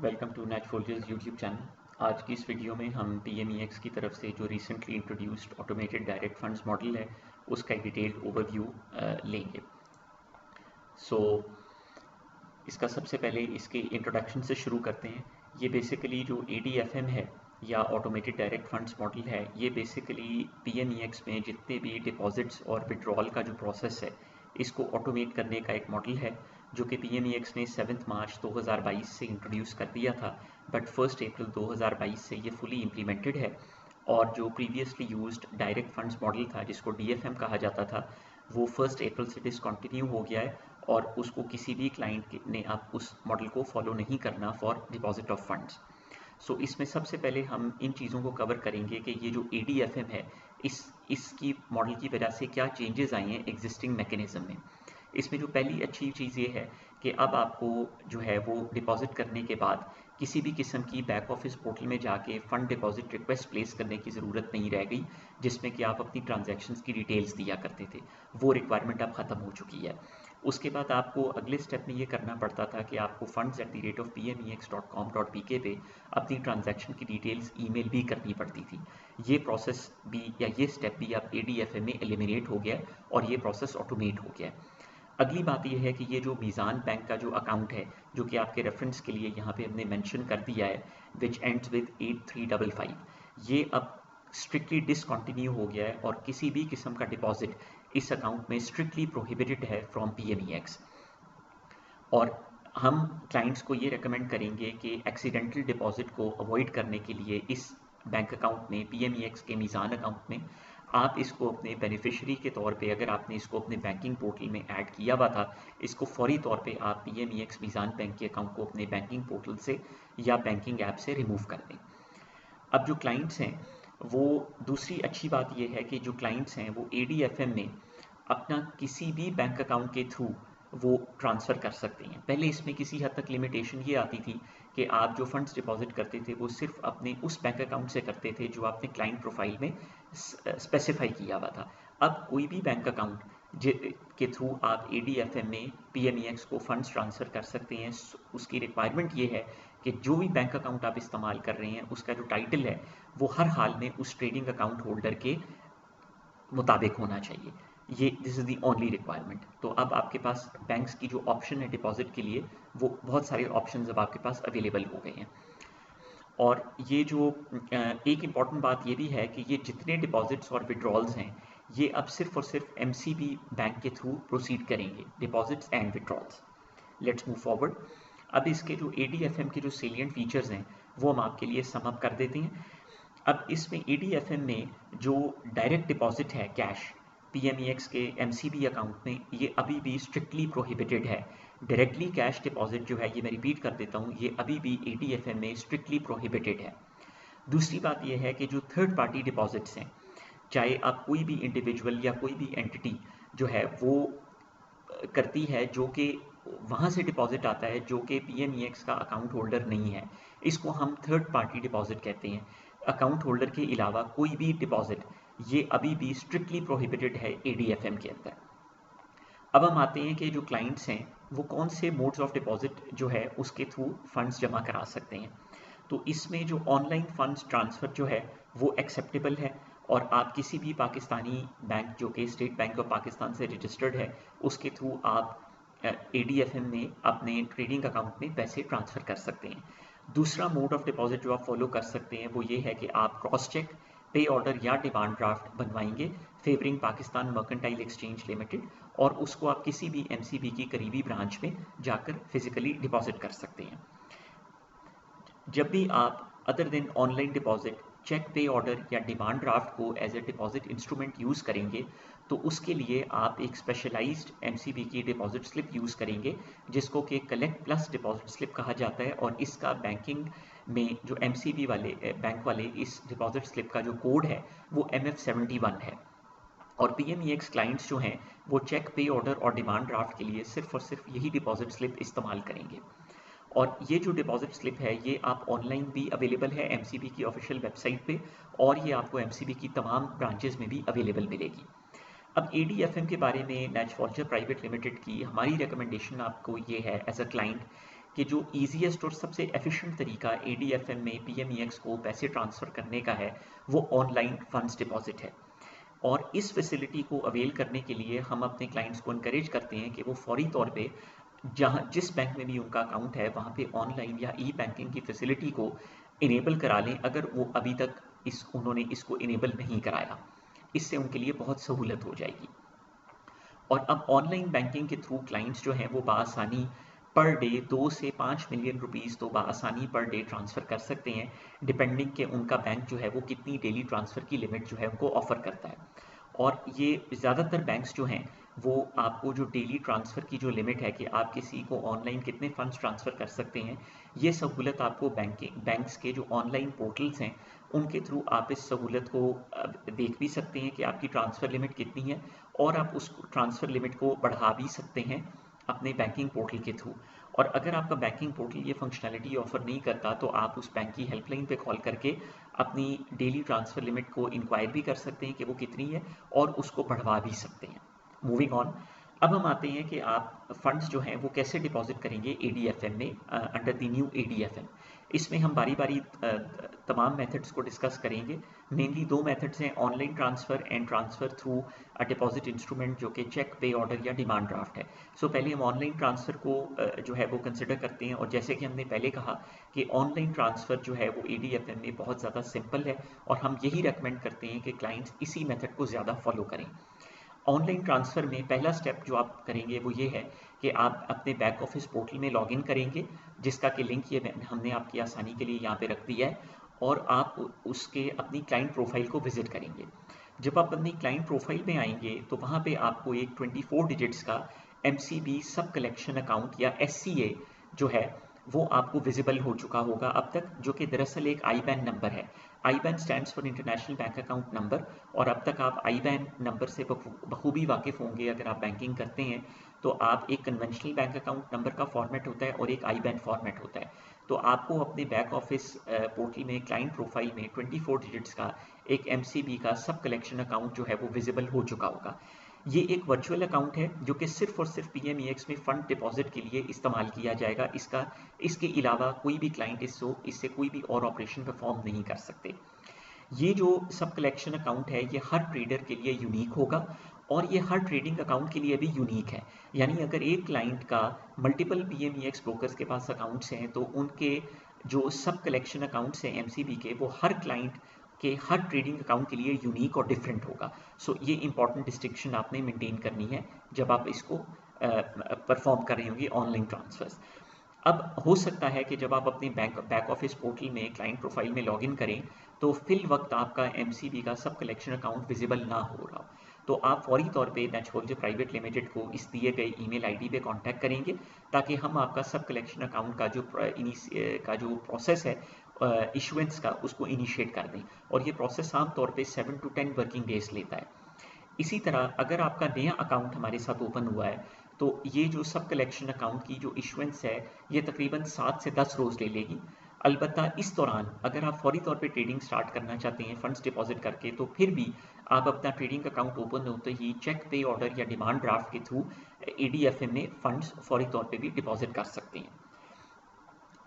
Welcome to नेटफोल्जर्स YouTube channel. आज की इस वीडियो में हम PMEX की तरफ से जो recently introduced automated direct funds model है उसका एक डिटेल्ड ओवरव्यू लेंगे। इसका सबसे पहले इसके इंट्रोडक्शन से शुरू करते हैं। ये बेसिकली जो ADFM है या ऑटोमेटेड डायरेक्ट फंड्स मॉडल है, ये बेसिकली PMEX में जितने भी डिपॉजिट्स और विड्रॉल का जो प्रोसेस है इसको ऑटोमेट करने का एक मॉडल है जो कि PMEX ने 7 मार्च 2022 से इंट्रोड्यूस कर दिया था, बट 1 अप्रैल 2022 से ये फुली इम्प्लीमेंटेड है। और जो previously used direct funds model था जिसको DFM कहा जाता था, वो 1 अप्रैल से डिसकंटिन्यू हो गया है और उसको किसी भी क्लाइंट ने अब उस मॉडल को फॉलो नहीं करना फॉर डिपॉजिट ऑफ फंड्स। इसमें सबसे पहले हम इन चीज़ों को कवर करेंगे कि ये जो ADFM है इसकी मॉडल की वजह से क्या चेंजेस आए हैं एग्जिस्टिंग मैकेनिज्म में। इसमें जो पहली अच्छी चीज़ ये है कि अब आपको जो है वो डिपॉजिट करने के बाद किसी भी किस्म की बैक ऑफिस पोर्टल में जाके फ़ंड डिपॉजिट रिक्वेस्ट प्लेस करने की ज़रूरत नहीं रह गई, जिसमें कि आप अपनी ट्रांजैक्शंस की डिटेल्स दिया करते थे। वो रिक्वायरमेंट अब ख़त्म हो चुकी है। उसके बाद आपको अगले स्टेप में ये करना पड़ता था कि आपको funds@pmex.com.pk पे अपनी ट्रांजैक्शन की डिटेल्स ईमेल भी करनी पड़ती थी। ये प्रोसेस भी या ये स्टेप भी अब ADFM में एलिमिनेट हो गया और ये प्रोसेस ऑटोमेट हो गया है। अगली बात यह है कि ये जो मीज़ान बैंक का जो अकाउंट है, जो कि आपके रेफरेंस के लिए यहाँ पे हमने मेंशन कर दिया है, विच एंड्स विद 8355, ये अब स्ट्रिक्टली डिसकंटिन्यू हो गया है और किसी भी किस्म का डिपॉजिट इस अकाउंट में स्ट्रिक्टली प्रोहिबिटेड है फ्रॉम PMEX। और हम क्लाइंट्स को ये रेकमेंड करेंगे कि एक्सीडेंटल डिपॉजिट को अवॉइड करने के लिए इस बैंक अकाउंट में, PMEX के मीज़ान अकाउंट में, आप इसको अपने बेनिफिशियरी के तौर पे, अगर आपने इसको अपने बैंकिंग पोर्टल में ऐड किया हुआ था, इसको फौरी तौर पे आप PMEX मीज़ान बैंक के अकाउंट को अपने बैंकिंग पोर्टल से या बैंकिंग ऐप से रिमूव कर दें। अब जो क्लाइंट्स हैं वो, दूसरी अच्छी बात ये है कि जो क्लाइंट्स हैं वो ADFM में अपना किसी भी बैंक अकाउंट के थ्रू वो ट्रांसफ़र कर सकते हैं। पहले इसमें किसी हद तक लिमिटेशन ये आती थी कि आप जो फंड्स डिपॉजिट करते थे वो सिर्फ अपने उस बैंक अकाउंट से करते थे जो आपने क्लाइंट प्रोफाइल में स्पेसिफाई किया हुआ था। अब कोई भी बैंक अकाउंट के थ्रू आप ADFM में PMEX को फंड्स ट्रांसफ़र कर सकते हैं। उसकी रिक्वायरमेंट ये है कि जो भी बैंक अकाउंट आप इस्तेमाल कर रहे हैं उसका जो टाइटल है वो हर हाल में उस ट्रेडिंग अकाउंट होल्डर के मुताबिक होना चाहिए। ये this is the only requirement. तो अब आपके पास बैंक्स की जो ऑप्शन है डिपॉजिट के लिए, वो बहुत सारे ऑप्शंस अब आपके पास अवेलेबल हो गए हैं। और ये जो एक इम्पॉर्टेंट बात ये भी है कि ये जितने डिपॉजिट्स और विड्रॉल्स हैं ये अब सिर्फ और सिर्फ MCB बैंक के थ्रू प्रोसीड करेंगे, deposits and withdrawals. Let's move forward. अब इसके जो ADFM के जो सेलिएंट फीचर्स हैं वो हम आपके लिए सम अप कर देते हैं। अब इसमें ADFM में जो डायरेक्ट डिपॉजिट है कैश PMEX के MCB अकाउंट में, ये अभी भी स्ट्रिक्टली प्रोहिबिटेड है। डायरेक्टली कैश डिपॉजिट जो है, ये मैं रिपीट कर देता हूँ, ये अभी भी ADFM में स्ट्रिक्टली प्रोहिबिटेड है। दूसरी बात यह है कि जो थर्ड पार्टी डिपॉजिट्स हैं, चाहे आप कोई भी इंडिविजुअल या कोई भी एंटिटी जो है वो करती है, जो कि वहाँ से डिपॉजिट आता है जो कि PMEX का अकाउंट होल्डर नहीं है, इसको हम थर्ड पार्टी डिपॉजिट कहते हैं। अकाउंट होल्डर के अलावा कोई भी डिपॉजिट ये अभी भी स्ट्रिक्टली प्रोहिबिटेड है ADFM के अंदर। अब हम आते हैं कि जो क्लाइंट्स हैं वो कौन से मोड्स ऑफ डिपॉजिट जो है उसके थ्रू फंड्स जमा करा सकते हैं। तो इसमें जो ऑनलाइन फंड्स ट्रांसफ़र जो है वो एक्सेप्टेबल है और आप किसी भी पाकिस्तानी बैंक जो कि स्टेट बैंक ऑफ पाकिस्तान से रजिस्टर्ड है उसके थ्रू आप ADFM में अपने ट्रेडिंग अकाउंट में पैसे ट्रांसफ़र कर सकते हैं। दूसरा मोड ऑफ डिपॉजिट जो आप फॉलो कर सकते हैं वो ये है कि आप क्रॉस चेक, पे ऑर्डर या डिमांड ड्राफ्ट बनवाएंगे favouring Pakistan mercantile exchange limited, और उसको आप किसी भी MCB की करीबी ब्रांच में जाकर फिजिकली डिपॉजिट कर सकते हैं। जब भी आप other than online deposit cheque, pay order या डिमांड ड्राफ्ट को as a deposit instrument use करेंगे तो उसके लिए आप एक स्पेशलाइज्ड MCB की डिपॉजिट स्लिप यूज़ करेंगे जिसको कि कलेक्ट प्लस डिपॉजिट स्लिप कहा जाता है। और इसका बैंकिंग में जो MCB वाले बैंक वाले इस डिपॉजिट स्लिप का जो कोड है वो MF71 है। और PMEX क्लाइंट्स जो हैं वो चेक, पे ऑर्डर और डिमांड ड्राफ्ट के लिए सिर्फ और सिर्फ यही डिपॉजिट स्लिप इस्तेमाल करेंगे। और ये जो डिपॉजिट स्लिप है ये आप ऑनलाइन भी अवेलेबल है MCB की ऑफिशियल वेबसाइट पे, और ये आपको MCB की तमाम ब्रांचेस में भी अवेलेबल मिलेगी। अब ADFM के बारे में नेटफोल्जर प्राइवेट लिमिटेड की हमारी रिकमेंडेशन आपको ये है एज अ क्लाइंट कि जो ईजीएस्ट और सबसे एफिशिएंट तरीका ADFM में PMEX को पैसे ट्रांसफ़र करने का है वो ऑनलाइन फंड्स डिपॉजिट है। और इस फैसिलिटी को अवेल करने के लिए हम अपने क्लाइंट्स को इनकरेज करते हैं कि वो फौरी तौर पे जिस बैंक में भी उनका अकाउंट है वहाँ पे ऑनलाइन या ई बैंकिंग की फैसिलिटी को इनेबल करा लें, अगर वो अभी तक उन्होंने इसको इनेबल नहीं कराया। इससे उनके लिए बहुत सहूलत हो जाएगी। और अब ऑनलाइन बैंकिंग के थ्रू क्लाइंट्स जो हैं वो बआसानी पर डे 2 से 5 मिलियन रुपीस तो बआसानी पर डे ट्रांसफ़र कर सकते हैं, डिपेंडिंग कि उनका बैंक जो है वो कितनी डेली ट्रांसफ़र की लिमिट जो है उनको ऑफ़र करता है। और ये ज़्यादातर बैंक्स जो हैं वो आपको जो डेली ट्रांसफ़र की जो लिमिट है कि आप किसी को ऑनलाइन कितने फ़ंड्स ट्रांसफ़र कर सकते हैं, ये सहूलत आपको बैंक्स के जो ऑनलाइन पोर्टल्स हैं उनके थ्रू आप इस सहूलत को देख भी सकते हैं कि आपकी ट्रांसफ़र लिमिट कितनी है, और आप उस ट्रांसफ़र लिमिट को बढ़ा भी सकते हैं अपने बैंकिंग पोर्टल के थ्रू। और अगर आपका बैंकिंग पोर्टल ये फंक्शनैलिटी ऑफ़र नहीं करता तो आप उस बैंक की हेल्पलाइन पे कॉल करके अपनी डेली ट्रांसफ़र लिमिट को इंक्वायर भी कर सकते हैं कि वो कितनी है, और उसको बढ़वा भी सकते हैं। मूविंग ऑन, अब हम आते हैं कि आप फंड्स जो हैं वो कैसे डिपॉजिट करेंगे ADFM में अंडर द न्यू ADFM। इसमें हम बारी बारी तमाम मेथड्स को डिस्कस करेंगे। मेनली 2 मेथड्स हैं, online transfer and transfer through a deposit instrument जो कि चेक, पे ऑर्डर या डिमांड ड्राफ्ट है। सो पहले हम ऑनलाइन ट्रांसफ़र को जो है वो कंसिडर करते हैं। और जैसे कि हमने पहले कहा कि ऑनलाइन ट्रांसफ़र जो है वो ADFM में बहुत ज़्यादा सिंपल है, और हम यही रेकमेंड करते हैं कि क्लाइंट्स इसी मेथड को ज़्यादा फॉलो करें। ऑनलाइन ट्रांसफ़र में पहला स्टेप जो आप करेंगे वो ये है कि आप अपने बैक ऑफिस पोर्टल में लॉगिन करेंगे, जिसका कि लिंक ये हमने आपकी आसानी के लिए यहाँ पे रख दिया है, और आप उसके अपनी क्लाइंट प्रोफाइल को विजिट करेंगे। जब आप अपनी क्लाइंट प्रोफाइल में आएंगे तो वहाँ पे आपको एक 24 डिजिट्स का MCB सब कलेक्शन अकाउंट या SCA जो है वो आपको विजिबल हो चुका होगा अब तक, जो कि दरअसल एक IBAN नंबर है। IBAN stands for international bank account number, और अब तक आप IBAN नंबर से बखूबी वाकिफ़ होंगे। अगर आप बैंकिंग करते हैं तो आप एक कन्वेंशनल बैंक अकाउंट नंबर का फॉर्मेट होता है और एक IBAN फॉर्मेट होता है। तो आपको अपने बैक ऑफिस पोर्टल में क्लाइंट प्रोफाइल में 24 डिजिट्स का एक MCB का सब कलेक्शन अकाउंट जो है वो विजिबल हो चुका होगा। ये एक वर्चुअल अकाउंट है जो कि सिर्फ और सिर्फ PMEX में फ़ंड डिपॉजिट के लिए इस्तेमाल किया जाएगा। इसके अलावा कोई भी क्लाइंट इससे कोई भी और ऑपरेशन परफॉर्म नहीं कर सकते। ये जो सब कलेक्शन अकाउंट है ये हर ट्रेडर के लिए यूनिक होगा, और ये हर ट्रेडिंग अकाउंट के लिए भी यूनिक है। यानी अगर एक क्लाइंट का मल्टीपल PMEX ब्रोकर्स के पास अकाउंट्स हैं तो उनके जो सब कलेक्शन अकाउंट्स हैं MCB के, वो हर क्लाइंट के हर ट्रेडिंग अकाउंट के लिए यूनिक और डिफरेंट होगा। सो ये इंपॉर्टेंट डिस्टिंक्शन आपने मेंटेन करनी है जब आप इसको परफॉर्म कर रहे होंगे ऑनलाइन ट्रांसफर्स। अब हो सकता है कि जब आप अपने बैक ऑफिस पोर्टल में क्लाइंट प्रोफाइल में लॉगिन करें तो फिल वक्त आपका MCB का सब कलेक्शन अकाउंट विजिबल ना हो रहा हो, तो आप फौरी तौर पे नेचहोल्जर प्राइवेट लिमिटेड को इस दिए गए ईमेल ID पे कांटेक्ट करेंगे, ताकि हम आपका सब कलेक्शन अकाउंट का जो प्रोसेस है इशुएंस का, उसको इनिशिएट कर दें। और ये प्रोसेस आम तौर पे 7 to 10 वर्किंग डेज लेता है। इसी तरह अगर आपका नया अकाउंट हमारे साथ ओपन हुआ है तो ये जो सब कलेक्शन अकाउंट की जो इशुएंस है ये तकरीबन 7 से 10 रोज़ ले लेगी। अलबत्ता इस दौरान अगर आप फौरी तौर पे ट्रेडिंग स्टार्ट करना चाहते हैं फंड्स डिपॉजिट करके, तो फिर भी आप अपना ट्रेडिंग अकाउंट ओपन होते ही चेक, पे ऑर्डर या डिमांड ड्राफ्ट के थ्रू ADFM में फंड्स फौरी तौर पे भी डिपॉजिट कर सकते हैं।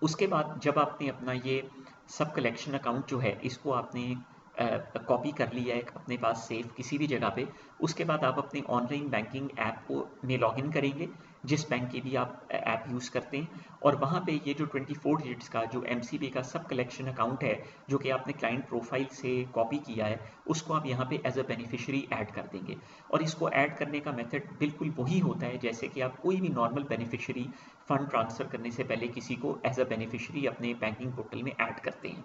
उसके बाद जब आपने अपना ये सब कलेक्शन अकाउंट जो है इसको आपने कॉपी कर लिया है अपने पास सेफ किसी भी जगह पे, उसके बाद आप अपने ऑनलाइन बैंकिंग ऐप को में लॉगिन करेंगे, जिस बैंक की भी आप ऐप यूज़ करते हैं, और वहाँ पे ये जो 24 डिजिट्स का जो MCB का सब कलेक्शन अकाउंट है जो कि आपने क्लाइंट प्रोफाइल से कॉपी किया है, उसको आप यहाँ पे एज अ बेनिफिशियरी ऐड कर देंगे। और इसको ऐड करने का मेथड बिल्कुल वही होता है जैसे कि आप कोई भी नॉर्मल बेनिफिशियरी फंड ट्रांसफ़र करने से पहले किसी को एज अ बेनिफिशियरी अपने बैंकिंग पोर्टल में ऐड करते हैं।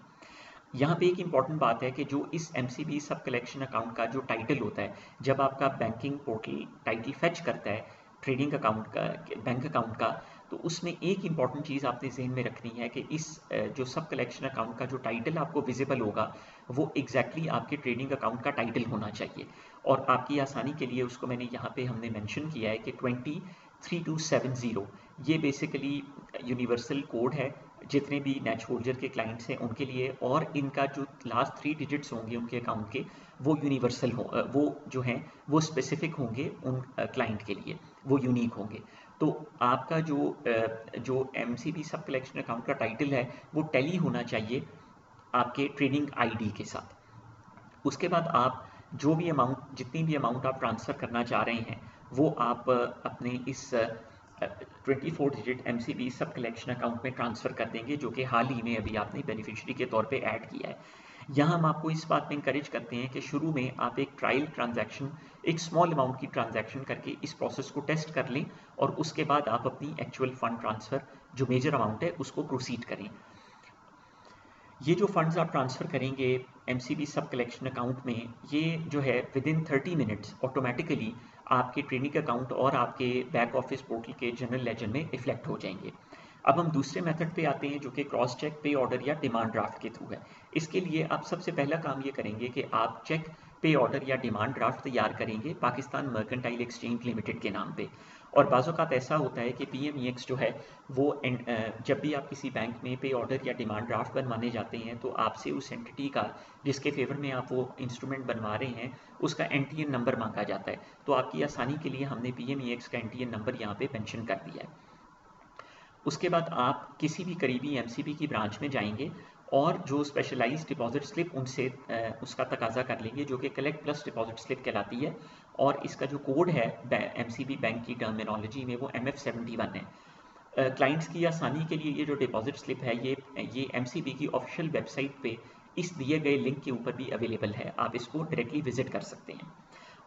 यहाँ पे एक इंपॉर्टेंट बात है कि जो इस MCB सब कलेक्शन अकाउंट का जो टाइटल होता है, जब आपका बैंकिंग पोर्टल टाइटल फेच करता है ट्रेडिंग अकाउंट का, बैंक अकाउंट का, तो उसमें एक इंपॉर्टेंट चीज़ आपने जहन में रखनी है कि इस जो सब कलेक्शन अकाउंट का जो टाइटल आपको विजिबल होगा वो एग्जैक्टली आपके ट्रेडिंग अकाउंट का टाइटल होना चाहिए। और आपकी आसानी के लिए उसको यहाँ पे हमने मेंशन किया है कि 23270, ये बेसिकली यूनिवर्सल कोड है जितने भी नेचहोल्जर के क्लाइंट्स हैं उनके लिए, और इनका जो लास्ट 3 डिजिट्स होंगे उनके अकाउंट के वो यूनिवर्सल वो जो हैं वो स्पेसिफिक होंगे उन क्लाइंट के लिए, वो यूनिक होंगे। तो आपका जो MCB सब कलेक्शन अकाउंट का टाइटल है वो टैली होना चाहिए आपके ट्रेडिंग आईडी के साथ। उसके बाद आप जो भी अमाउंट, जितनी भी अमाउंट आप ट्रांसफ़र करना चाह रहे हैं वो आप अपने इस 24 डिजिट MCB सब कलेक्शन अकाउंट में ट्रांसफ़र कर देंगे, जो कि हाल ही में अभी आपने बेनिफिशियरी के तौर पे ऐड किया है। यहाँ हम आपको इस बात में इंकरेज करते हैं कि शुरू में आप एक ट्रायल ट्रांजैक्शन, एक स्मॉल अमाउंट की ट्रांजैक्शन करके इस प्रोसेस को टेस्ट कर लें और उसके बाद आप अपनी एक्चुअल फंड ट्रांसफ़र जो मेजर अमाउंट है उसको प्रोसीड करें। ये जो फंड्स आप ट्रांसफ़र करेंगे MCB सब कलेक्शन अकाउंट में, ये जो है विदिन 30 मिनट्स ऑटोमेटिकली आपके ट्रेडिंग अकाउंट और आपके बैक ऑफिस पोर्टल के जनरल लेजर में रिफ्लेक्ट हो जाएंगे। अब हम दूसरे मेथड पे आते हैं जो कि क्रॉस चेक पे ऑर्डर या डिमांड ड्राफ्ट के थ्रू है। इसके लिए आप सबसे पहला काम ये करेंगे कि आप चेक पे ऑर्डर या डिमांड ड्राफ्ट तैयार करेंगे पाकिस्तान मर्केंटाइल एक्सचेंज लिमिटेड के नाम पे। और बाज़-औक़ात ऐसा होता है कि PMEX जो है वो जब भी आप किसी बैंक में पे ऑर्डर या डिमांड ड्राफ्ट बनवाने जाते हैं तो आपसे उस एंटिटी का, जिसके फेवर में आप वो इंस्ट्रूमेंट बनवा रहे हैं, उसका NTN नंबर मांगा जाता है। तो आपकी आसानी के लिए हमने PMEX का NTN नंबर यहाँ पे मेंशन कर दिया है। उसके बाद आप किसी भी करीबी MCB की ब्रांच में जाएंगे और जो स्पेशलाइज्ड डिपॉजिट स्लिप उनसे उसका तकाजा कर लेंगे, जो कि कलेक्ट प्लस डिपॉजिट स्लिप कहलाती है। और इसका जो कोड है MCB बैंक की टर्मिनोलॉजी में वो MF71 है। क्लाइंट्स की आसानी के लिए ये जो डिपॉजिट स्लिप है ये MCB की ऑफिशियल वेबसाइट पे इस दिए गए लिंक के ऊपर भी अवेलेबल है, आप इसको डायरेक्टली विजिट कर सकते हैं।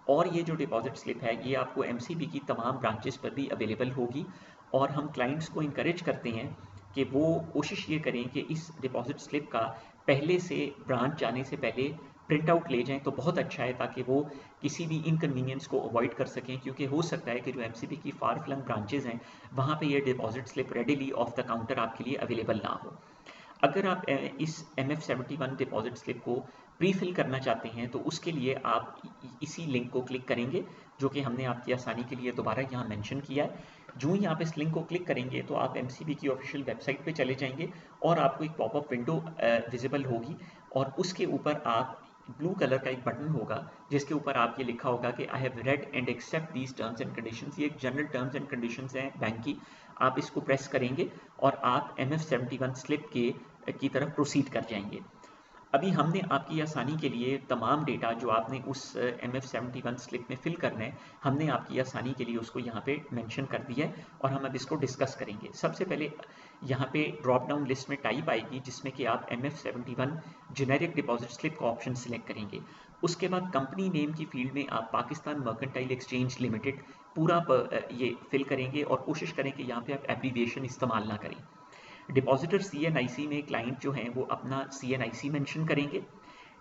और ये जो डिपॉजिट स्लिप है ये आपको MCB की तमाम ब्रांचेस पर भी अवेलेबल होगी। और हम क्लाइंट्स को इनकरेज करते हैं कि वो कोशिश ये करें कि इस डिपॉजिट स्लिप का पहले से ब्रांच जाने से पहले प्रिंट आउट ले जाएं तो बहुत अच्छा है, ताकि वो किसी भी इनकन्वीनियंस को अवॉइड कर सकें। क्योंकि हो सकता है कि जो MCB की फार फ्लंग ब्रांचेज हैं वहाँ पे ये deposit slip readily of the counter आपके लिए अवेलेबल ना हो। अगर आप इस MF71 डिपॉजिट स्लिप को प्री फिल करना चाहते हैं तो उसके लिए आप इसी लिंक को क्लिक करेंगे, जो कि हमने आपकी आसानी के लिए दोबारा यहाँ मेंशन किया है। जो ही आप इस लिंक को क्लिक करेंगे तो आप MCB की ऑफिशियल वेबसाइट पे चले जाएंगे और आपको एक पॉपअप विंडो विजिबल होगी और उसके ऊपर आप ब्लू कलर का एक बटन होगा जिसके ऊपर आप ये लिखा होगा कि I have read and accept these terms and conditions. ये एक जनरल टर्म्स एंड कंडीशंस हैं बैंक की। आप इसको प्रेस करेंगे और आप MF71 स्लिप की तरफ प्रोसीड कर जाएंगे। अभी हमने आपकी आसानी के लिए तमाम डेटा जो आपने उस MF71 स्लिप में फिल करना है, हमने आपकी आसानी के लिए उसको यहाँ पे मेंशन कर दिया है और हम अब इसको डिस्कस करेंगे। सबसे पहले यहाँ पे ड्रॉप डाउन लिस्ट में टाइप आएगी जिसमें कि आप MF71 जेनेरिक डिपॉजिट स्लिप का ऑप्शन सिलेक्ट करेंगे। उसके बाद कंपनी नेम की फील्ड में आप पाकिस्तान मर्केंटाइल एक्सचेंज लिमिटेड पूरा ये फिल करेंगे और कोशिश करें कि यहाँ पे आप एब्रीविएशन इस्तेमाल ना करें। डिपॉजिटर CNIC में क्लाइंट जो हैं वो अपना CNIC मेंशन करेंगे।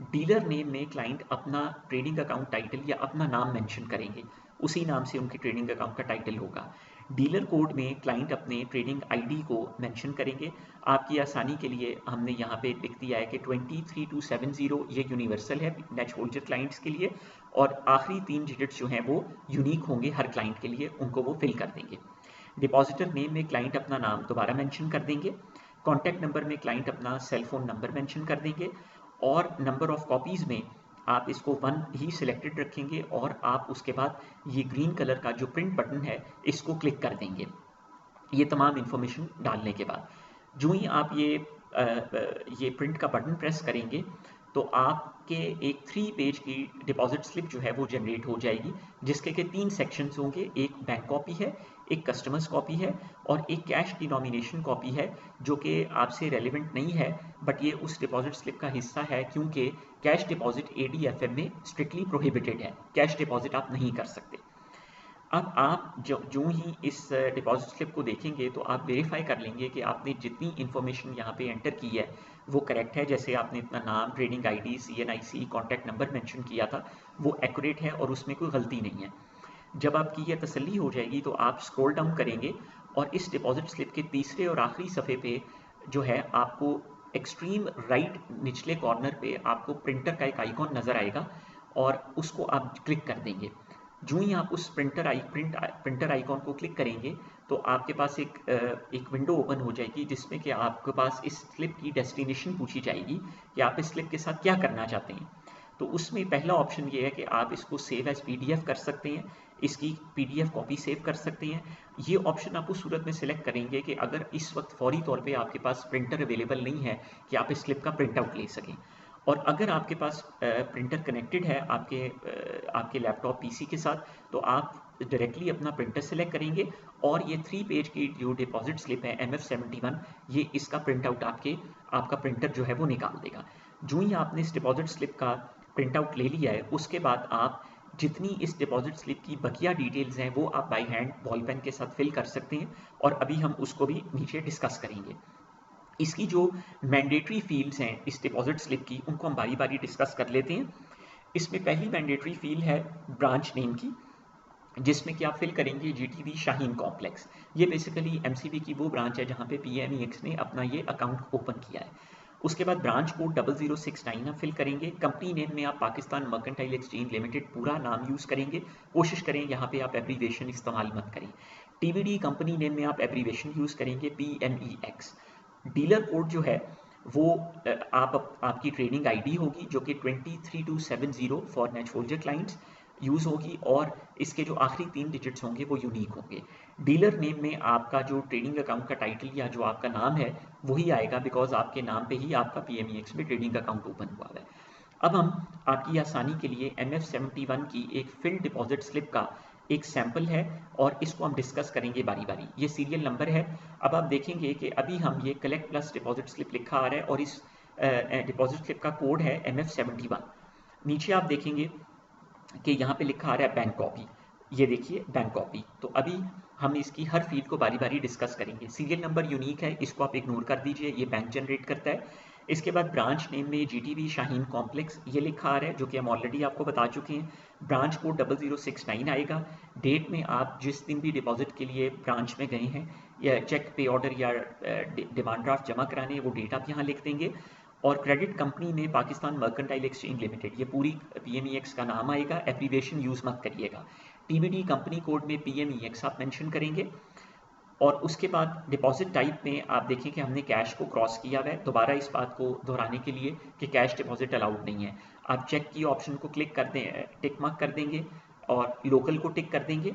डीलर नेम में क्लाइंट अपना ट्रेडिंग अकाउंट टाइटल या अपना नाम मेंशन करेंगे, उसी नाम से उनके ट्रेडिंग अकाउंट का टाइटल होगा। डीलर कोड में क्लाइंट अपने ट्रेडिंग ID को मेंशन करेंगे। आपकी आसानी के लिए हमने यहाँ पे लिख दिया है कि 23270 ये यूनिवर्सल है नेट होल्डर क्लाइंट्स के लिए और आखिरी 3 डिजिट्स जो हैं वो यूनिक होंगे हर क्लाइंट के लिए, उनको वो फिल कर देंगे। डिपॉजिटर नेम में क्लाइंट अपना नाम दोबारा मेंशन कर देंगे। कॉन्टैक्ट नंबर में क्लाइंट अपना सेल फोन नंबर मेंशन कर देंगे और नंबर ऑफ कॉपीज़ में आप इसको 1 ही सिलेक्टेड रखेंगे और आप उसके बाद ये ग्रीन कलर का जो प्रिंट बटन है इसको क्लिक कर देंगे। ये तमाम इन्फॉर्मेशन डालने के बाद जो ही आप ये प्रिंट का बटन प्रेस करेंगे तो आपके एक 3 पेज की डिपॉजिट स्लिप जो है वो जनरेट हो जाएगी, जिसके के 3 सेक्शंस होंगे। एक बैंक कॉपी है, एक कस्टमर्स कॉपी है और एक कैश डिनोमिनेशन कॉपी है, जो कि आपसे रेलिवेंट नहीं है बट ये उस डिपॉजिट स्लिप का हिस्सा है क्योंकि कैश डिपॉजिट ADFM में स्ट्रिक्टली प्रोहिबिटेड है, कैश डिपॉजिट आप नहीं कर सकते। अब आप जो ही इस डिपॉजिट स्लिप को देखेंगे तो आप वेरीफाई कर लेंगे कि आपने जितनी इन्फॉर्मेशन यहाँ पे एंटर की है वो करेक्ट है। जैसे आपने अपना नाम, trading ID, CNIC, contact number mention किया था वो एक्यूरेट है और उसमें कोई गलती नहीं है। जब आपकी ये तसल्ली हो जाएगी तो आप स्क्रॉल डाउन करेंगे और इस डिपॉजिट स्लिप के तीसरे और आखिरी सफ़े पे जो है आपको एक्सट्रीम राइट निचले कॉर्नर पे आपको प्रिंटर का एक आइकॉन नज़र आएगा और उसको आप क्लिक कर देंगे। जो ही आप उस प्रिंटर आइकॉन को क्लिक करेंगे तो आपके पास एक विंडो ओपन हो जाएगी जिसमें कि आपके पास इस स्लिप की डेस्टिनेशन पूछी जाएगी कि आप इस स्लिप के साथ क्या करना चाहते हैं। तो उसमें पहला ऑप्शन ये है कि आप इसको सेव एज PDF कर सकते हैं, इसकी PDF कॉपी सेव कर सकते हैं। ये ऑप्शन आप उस सूरत में सिलेक्ट करेंगे कि अगर इस वक्त फौरी तौर पे आपके पास प्रिंटर अवेलेबल नहीं है कि आप इस स्लिप का प्रिंट आउट ले सकें। और अगर आपके पास प्रिंटर कनेक्टेड है आपके लैपटॉप PC के साथ, तो आप डायरेक्टली अपना प्रिंटर सेलेक्ट करेंगे और ये 3 पेज की जो डिपॉजिट स्लिप है MF71, ये इसका प्रिंट आउट आपका प्रिंटर जो है वो निकाल देगा। जो ही आपने इस डिपॉजिट स्लिप का प्रिंट आउट ले लिया है, उसके बाद आप जितनी इस डिपॉजिट स्लिप की बकिया डिटेल्स हैं वो आप बाय हैंड बॉल पेन के साथ फिल कर सकते हैं, और अभी हम उसको भी नीचे डिस्कस करेंगे। इसकी जो मैंडेटरी फील्ड्स हैं इस डिपॉजिट स्लिप की, उनको हम बारी बारी डिस्कस कर लेते हैं। इसमें पहली मैंडेटरी फील्ड है ब्रांच नेम की, जिसमें कि आप फिल करेंगे GTB शाहीन कॉम्प्लेक्स। ये बेसिकली MCB की वो ब्रांच है जहाँ पे PMEX ने अपना ये अकाउंट ओपन किया है। उसके बाद ब्रांच कोड 0069 आप फिल करेंगे। कंपनी नेम में आप पाकिस्तान मर्केंटाइल एक्सचेंज लिमिटेड पूरा नाम यूज़ करेंगे, कोशिश करें यहाँ पे आप एब्रीवेशन इस्तेमाल मत करें। TBD कंपनी नेम में आप एब्रीवेशन यूज़ करेंगे PMEX। डीलर कोड जो है वो आपकी ट्रेडिंग ID होगी जो कि 23270 फॉर नेचफोल्जर क्लाइंट्स यूज़ होगी, और इसके जो आखिरी 3 डिजिट्स होंगे वो यूनिक होंगे। डीलर नेम में आपका जो ट्रेडिंग अकाउंट का टाइटल या जो आपका नाम है वही आएगा, बिकॉज आपके नाम पे ही आपका PMEX में ट्रेडिंग अकाउंट ओपन हुआ है। अब हम आपकी आसानी के लिए MF71 की एक फिल्ड डिपॉजिट स्लिप का एक सैंपल है और इसको हम डिस्कस करेंगे बारी बारी। ये सीरियल नंबर है। अब आप देखेंगे कि अभी हम ये कलेक्ट प्लस डिपॉजिट स्लिप लिखा आ रहा है और इस डिपॉजिट स्लिप का कोड है MF71। नीचे आप देखेंगे कि यहाँ पे लिखा आ रहा है बैंक कॉपी। ये देखिए बैंक कॉपी। तो अभी हम इसकी हर फील्ड को बारी बारी डिस्कस करेंगे। सीरियल नंबर यूनिक है, इसको आप इग्नोर कर दीजिए, ये बैंक जनरेट करता है। इसके बाद ब्रांच नेम में GTB शाहीन कॉम्प्लेक्स ये लिखा आ रहा है, जो कि हम ऑलरेडी आपको बता चुके हैं। ब्रांच कोड 0069 आएगा। डेट में आप जिस दिन भी डिपॉजिट के लिए ब्रांच में गए हैं या चेक पे ऑर्डर या डिमांड ड्राफ्ट जमा कराने, वो डेट आप यहाँ लिख देंगे। और क्रेडिट कंपनी में पाकिस्तान मर्केंटाइल एक्सचेंज लिमिटेड, ये पूरी PMEX का नाम आएगा, एब्रीवेशन यूज़ मत करिएगा। TBD कंपनी कोड में PMEX आप मेंशन करेंगे। और उसके बाद डिपॉजिट टाइप में आप देखें कि हमने कैश को क्रॉस किया हुआ है, दोबारा इस बात को दोहराने के लिए कि कैश डिपॉजिट अलाउड नहीं है। आप चेक की ऑप्शन को क्लिक कर दें, टिक मार्क कर देंगे और लोकल को टिक कर देंगे।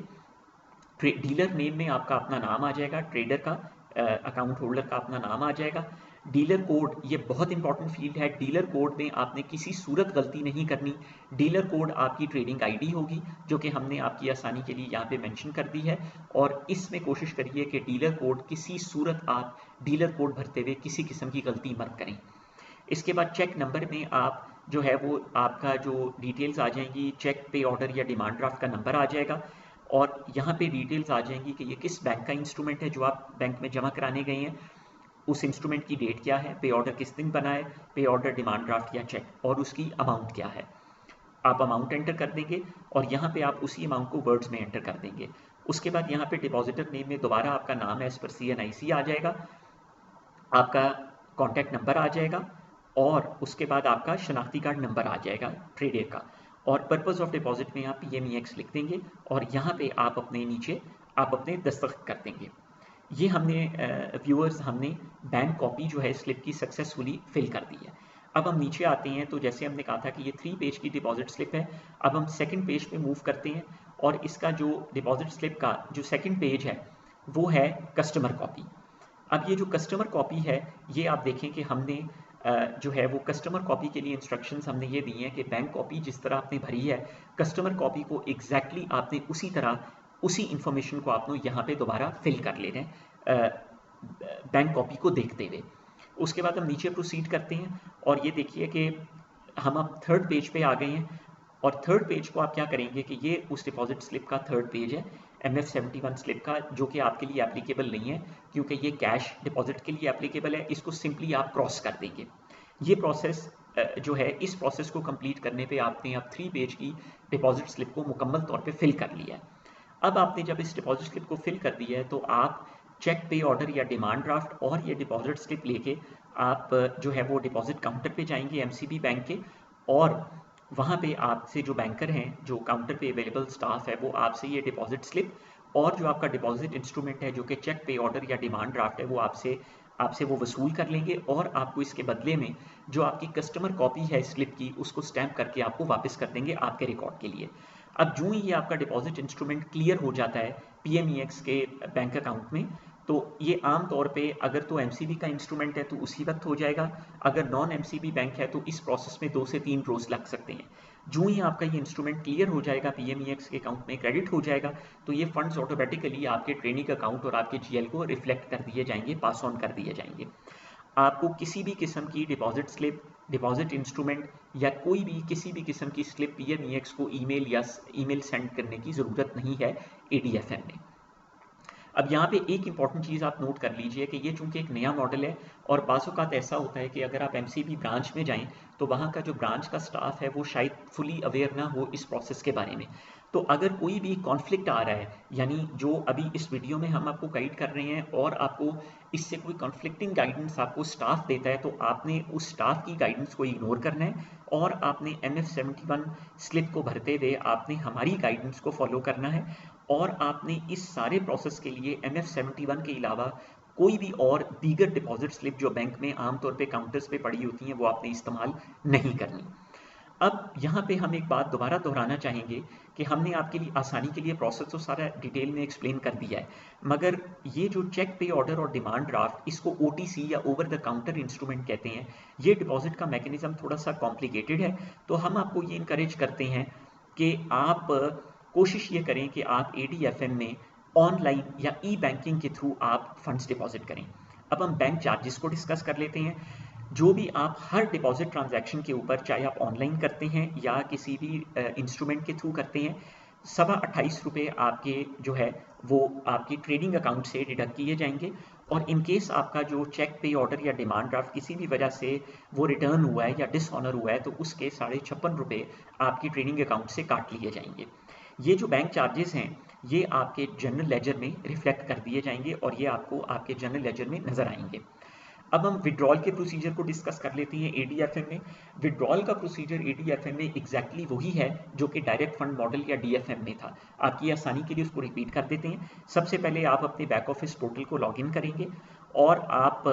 डीलर नेम में आपका अपना नाम आ जाएगा, ट्रेडर का अकाउंट होल्डर का अपना नाम आ जाएगा। डीलर कोड, ये बहुत इंपॉर्टेंट फील्ड है। डीलर कोड में आपने किसी सूरत गलती नहीं करनी। डीलर कोड आपकी ट्रेडिंग ID होगी, जो कि हमने आपकी आसानी के लिए यहाँ पे मेंशन कर दी है, और इसमें कोशिश करिए कि डीलर कोड किसी सूरत आप डीलर कोड भरते हुए किसी किस्म की गलती मत करें। इसके बाद चेक नंबर में आप जो है वो आपका जो डिटेल्स आ जाएंगी, चेक पे ऑर्डर या डिमांड ड्राफ्ट का नंबर आ जाएगा, और यहाँ पे डिटेल्स आ जाएंगी कि ये किस बैंक का इंस्ट्रूमेंट है जो आप बैंक में जमा कराने गए हैं, उस इंस्ट्रूमेंट की डेट क्या है, पे ऑर्डर किस दिन बना है, पे ऑर्डर डिमांड ड्राफ्ट या चेक, और उसकी अमाउंट क्या है। आप अमाउंट एंटर कर देंगे और यहाँ पे आप उसी अमाउंट को वर्ड्स में एंटर कर देंगे। उसके बाद यहाँ पे डिपॉजिटर नेम में दोबारा आपका नाम एज पर CNIC आ जाएगा, आपका कॉन्टैक्ट नंबर आ जाएगा, और उसके बाद आपका शनाख्ती कार्ड नंबर आ जाएगा ट्रेडर का, और पर्पस ऑफ डिपॉजिट में आप PMEX लिख देंगे, और यहाँ पे आप अपने नीचे आप अपने दस्तखत कर देंगे। ये हमने व्यूअर्स हमने बैंक कॉपी जो है स्लिप की सक्सेसफुली फिल कर दी है। अब हम नीचे आते हैं, तो जैसे हमने कहा था कि ये 3 पेज की डिपॉजिट स्लिप है। अब हम सेकंड पेज पे मूव करते हैं, और इसका जो डिपॉजिट स्लिप का जो सेकंड पेज है वो है कस्टमर कॉपी। अब ये जो कस्टमर कॉपी है, ये आप देखें कि हमने जो है वो कस्टमर कॉपी के लिए इंस्ट्रक्शंस हमने ये दी हैं कि बैंक कॉपी जिस तरह आपने भरी है, कस्टमर कॉपी को एग्जैक्टली आपने उसी तरह उसी इंफॉर्मेशन को आपने यहाँ पे दोबारा फिल कर लेना है बैंक कॉपी को देखते हुए। उसके बाद हम नीचे प्रोसीड करते हैं, और ये देखिए कि हम अब थर्ड पेज पे आ गए हैं, और थर्ड पेज को आप क्या करेंगे कि ये उस डिपॉजिट स्लिप का थर्ड पेज है MF71 स्लिप का, जो कि आपके लिए एप्लीकेबल नहीं है क्योंकि ये कैश डिपॉजिट के लिए एप्लीकेबल है। इसको सिंपली आप क्रॉस कर देंगे। ये प्रोसेस जो है, इस प्रोसेस को कंप्लीट करने पे आपने अब 3 पेज की डिपॉजिट स्लिप को मुकम्मल तौर पे फिल कर लिया है। अब आपने जब इस डिपॉजिट स्लिप को फिल कर दिया है, तो आप चेक पे ऑर्डर या डिमांड ड्राफ्ट और ये डिपॉजिट स्लिप लेके आप जो है वो डिपॉजिट काउंटर पे जाएंगे MCB बैंक के, और वहाँ पे आपसे जो बैंकर हैं, जो काउंटर पे अवेलेबल स्टाफ है, वो आपसे ये डिपॉजिट स्लिप और जो आपका डिपॉजिट इंस्ट्रूमेंट है जो कि चेक पे ऑर्डर या डिमांड ड्राफ्ट है, वो आपसे आपसे वो वसूल कर लेंगे और आपको इसके बदले में जो आपकी कस्टमर कॉपी है स्लिप की उसको स्टैम्प करके आपको वापस कर देंगे आपके रिकॉर्ड के लिए। अब जो ही ये आपका डिपॉजिट इंस्ट्रूमेंट क्लियर हो जाता है PMEX के बैंक अकाउंट में, तो ये आम तौर पे अगर तो MCB का इंस्ट्रूमेंट है तो उसी वक्त हो जाएगा, अगर नॉन MCB बैंक है तो इस प्रोसेस में 2 से 3 रोज लग सकते हैं। जो ही आपका ये इंस्ट्रूमेंट क्लियर हो जाएगा, PMEX के अकाउंट में क्रेडिट हो जाएगा, तो ये फंड्स ऑटोमेटिकली आपके ट्रेडिंग अकाउंट और आपके GL को रिफ्लेक्ट कर दिए जाएंगे, पास ऑन कर दिए जाएंगे। आपको किसी भी किस्म की डिपॉजिट स्लिप, डिपॉजिट इंस्ट्रूमेंट या कोई भी किसी भी किस्म की स्लिप PMEX को ईमेल सेंड करने की ज़रूरत नहीं है ADFM में। अब यहाँ पे एक इंपॉर्टेंट चीज़ आप नोट कर लीजिए कि ये चूंकि एक नया मॉडल है और बाज़-औक़ात ऐसा होता है कि अगर आप MCB ब्रांच में जाएं तो वहाँ का जो ब्रांच का स्टाफ है वो शायद फुली अवेयर ना हो इस प्रोसेस के बारे में। तो अगर कोई भी कॉन्फ्लिक्ट आ रहा है, यानी जो अभी इस वीडियो में हम आपको गाइड कर रहे हैं और आपको इससे कोई कॉन्फ्लिक्टिंग गाइडेंस आपको स्टाफ देता है, तो आपने उस स्टाफ की गाइडेंस को इग्नोर करना है और आपने MF71 स्लिप को भरते हुए आपने हमारी गाइडेंस को फॉलो करना है और आपने इस सारे प्रोसेस के लिए MF71 के अलावा कोई भी और दीगर डिपॉजिट स्लिप जो बैंक में आमतौर पे काउंटर्स पे पड़ी होती हैं वो आपने इस्तेमाल नहीं करनी। अब यहाँ पे हम एक बात दोबारा दोहराना चाहेंगे कि हमने आपके लिए आसानी के लिए प्रोसेस तो सारा डिटेल में एक्सप्लेन कर दिया है, मगर ये जो चेक पे ऑर्डर और डिमांड ड्राफ्ट, इसको OTC या ओवर द काउंटर इंस्ट्रूमेंट कहते हैं, ये डिपॉजिट का मैकेनिज्म थोड़ा सा कॉम्प्लिकेटेड है। तो हम आपको ये इनकरेज करते हैं कि आप कोशिश ये करें कि आप ADFM में ऑनलाइन या ई-बैंकिंग के थ्रू आप फंड्स डिपॉजिट करें। अब हम बैंक चार्जेस को डिस्कस कर लेते हैं। जो भी आप हर डिपॉजिट ट्रांजैक्शन के ऊपर, चाहे आप ऑनलाइन करते हैं या किसी भी इंस्ट्रूमेंट के थ्रू करते हैं, 28.25 रुपये आपके जो है वो आपकी ट्रेडिंग अकाउंट से डिडक्ट किए जाएंगे और इन केस आपका जो चेक पे ऑर्डर या डिमांड ड्राफ्ट किसी भी वजह से वो रिटर्न हुआ है या डिसऑनर हुआ है तो उसके 56.5 रुपये आपकी ट्रेडिंग अकाउंट से काट लिए जाएंगे। ये जो बैंक चार्जेस हैं ये आपके जनरल लेजर में रिफ्लेक्ट कर दिए जाएंगे और ये आपको आपके जनरल लेजर में नजर आएंगे। अब हम विड्रॉल के प्रोसीजर को डिस्कस कर लेते हैं ADFM में। विड्रॉल का प्रोसीजर ADFM में एग्जैक्टली वही है जो कि डायरेक्ट फंड मॉडल या DFM में था। आपकी आसानी के लिए उसको रिपीट कर देते हैं। सबसे पहले आप अपने बैक ऑफिस पोर्टल को लॉगिन करेंगे और आप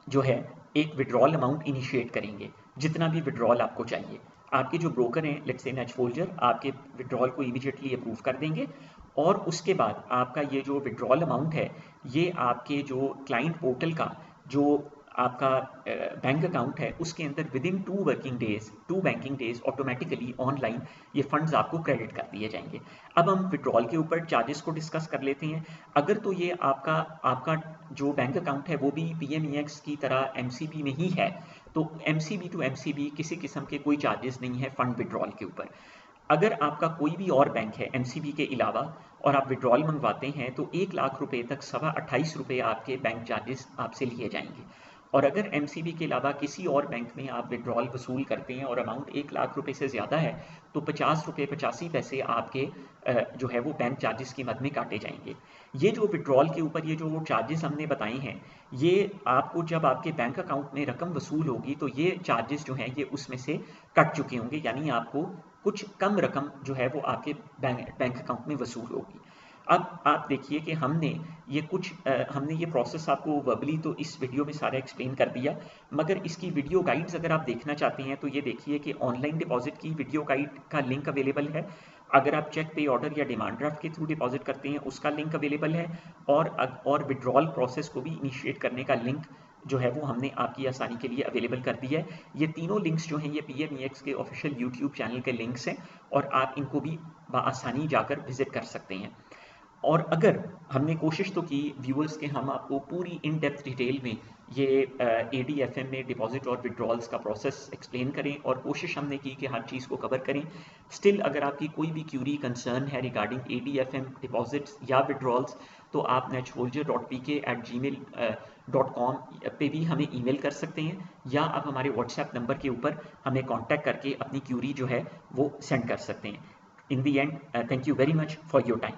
जो है एक विड्रॉल अमाउंट इनिशिएट करेंगे, जितना भी विड्रॉल आपको चाहिए। आपके जो ब्रोकर हैं, लेट्स से नेचफोल्जर, आपके विड्रॉल को इमीडिएटली अप्रूव कर देंगे और उसके बाद आपका ये जो विड्रॉल अमाउंट है ये आपके जो क्लाइंट पोर्टल का जो आपका बैंक अकाउंट है उसके अंदर within 2 banking days automatically online ये फंड्स आपको क्रेडिट कर दिए जाएंगे। अब हम विड्रॉल के ऊपर चार्जेस को डिस्कस कर लेते हैं। अगर तो ये आपका जो बैंक अकाउंट है वो भी PMEX की तरह MCB में ही है तो MCB टू MCB किसी किस्म के कोई चार्जेस नहीं है फंड विड्रॉल के ऊपर। अगर आपका कोई भी और बैंक है MCB के अलावा और आप विड्रॉल मंगवाते हैं तो 1 लाख रुपए तक 28.25 रुपये आपके बैंक चार्जेस आपसे लिए जाएंगे। और अगर MCB के अलावा किसी और बैंक में आप विड्रॉल वसूल करते हैं और अमाउंट 1 लाख रुपए से ज़्यादा है तो 50 रुपये 85 पैसे आपके जो है वो बैंक चार्जेस की मद में काटे जाएंगे। ये जो विड्रॉल के ऊपर ये जो चार्जेस हमने बताए हैं ये आपको जब आपके बैंक अकाउंट में रकम वसूल होगी तो ये चार्जेस जो हैं ये उसमें से कट चुके होंगे, यानी आपको कुछ कम रकम जो है वो आपके बैंक अकाउंट में वसूल होगी। अब आप देखिए कि हमने ये प्रोसेस आपको वर्बली तो इस वीडियो में सारा एक्सप्लेन कर दिया, मगर इसकी वीडियो गाइड्स अगर आप देखना चाहते हैं तो ये देखिए कि ऑनलाइन डिपॉजिट की वीडियो गाइड का लिंक अवेलेबल है। अगर आप चेक पे ऑर्डर या डिमांड ड्राफ्ट के थ्रू डिपॉजिट करते हैं उसका लिंक अवेलेबल है और विड्रॉल प्रोसेस को भी इनिशिएट करने का लिंक जो है वो हमने आपकी आसानी के लिए अवेलेबल कर दिया है। ये तीनों लिंक्स जो हैं ये PMEX के ऑफिशियल YouTube चैनल के लिंक्स हैं और आप इनको भी आसानी जाकर विजिट कर सकते हैं। और अगर हमने कोशिश तो की व्यूअर्स के हम आपको पूरी इन डेप्थ डिटेल में ये ADFM में डिपॉजिट और विड्रॉल्स का प्रोसेस एक्सप्लेन करें और कोशिश हमने की कि हर चीज़ को कवर करें। स्टिल अगर आपकी कोई भी क्यूरी कंसर्न है रिगार्डिंग ADFM डिपॉजिट्स या विड्रॉल्स तो आप nachfolger.pk@gmail.com पे भी हमें ईमेल कर सकते हैं या आप हमारे WhatsApp नंबर के ऊपर हमें कॉन्टैक्ट करके अपनी क्यूरी जो है वो सेंड कर सकते हैं। In the end, thank you very much for your time.